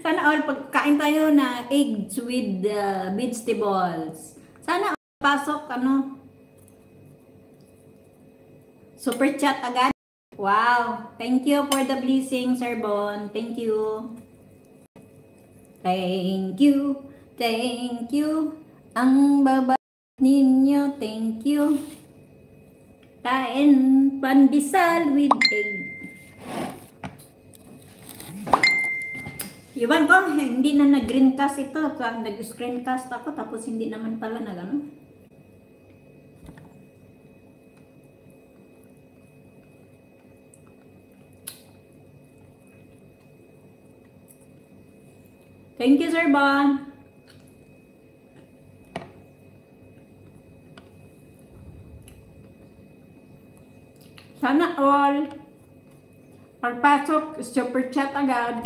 Sana all pagkain tayo na eggs with vegetables. Sana all pasok ano. Super chat agad. Wow. Thank you for the blessing, Sir Bon. Thank you. Thank you. Thank you. Ang baba ninyo. Thank you. Kain pandesal with egg. Iwan ko, hindi na nag-greencast ito. Nag-screencast ako, tapos hindi naman pala na gano'n. Thank you, Sir Bon. Sana all pagpasok, super chat agad.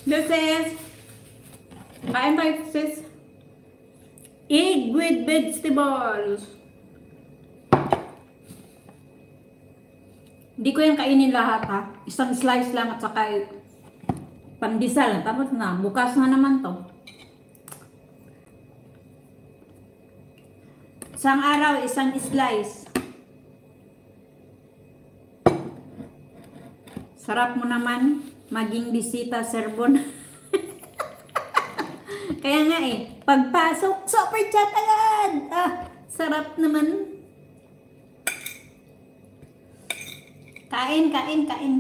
This is kain tayo sis. Egg with vegetables. Hindi ko yan kainin lahat ha. Isang slice lang at saka pandesal. Tapos na. Bukas na naman to. Isang araw, isang slice. Sarap mo naman maging bisita, Sir Bon. Kaya nga pagpasok, super chat agad. Sarap naman. Kain, kain, kain.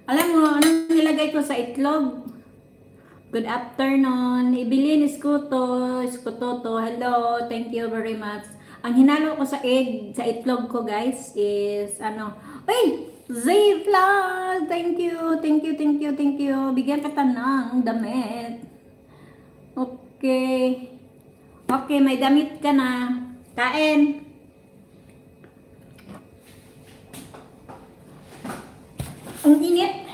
Alam mo, anong nilagay ko sa itlog? Good afternoon. Ibilin Iskuto, Iskutoto. Hello, thank you very much. Ang hinalo ko sa egg, sa itlog ko guys is Uy! Z-Vlog! Thank you, thank you, thank you, thank you. Bigyan kita ng damit. Okay. Okay, may damit ka na. Kain. Ang init.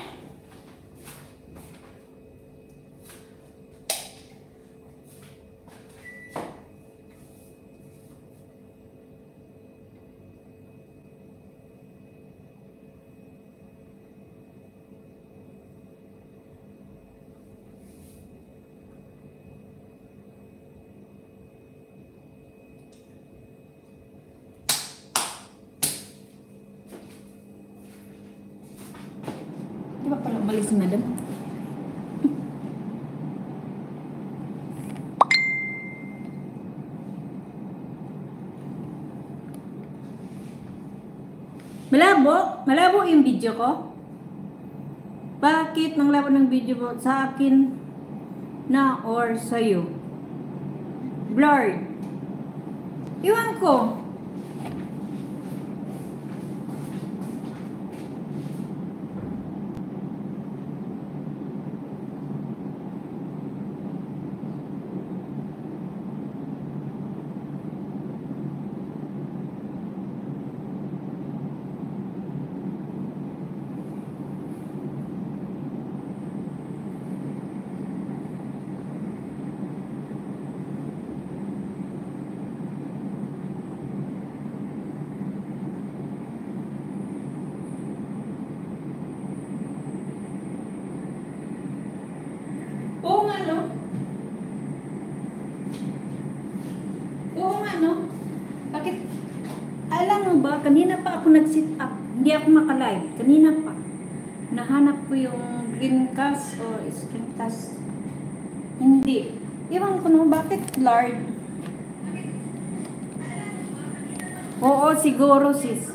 Di ba pala umalis si madam? Malabo yung video ko. Bakit nang labo ng video ko? Sa akin na or sa'yo? Blurred. Iwan ko. Bakit? Alam mo ba, kanina pa ako nag-sit up. Hindi ako makalive. Kanina pa. Nahanap ko yung greencast o screencast. Hindi. Iwan ko no, bakit blurred? Oo, siguro sis.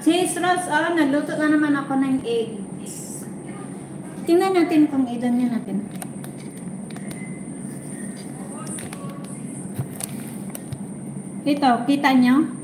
Sis Ross, nagluto na naman ako ng eggs. Tingnan natin kung ilan niya natin. Ito, kita nyo?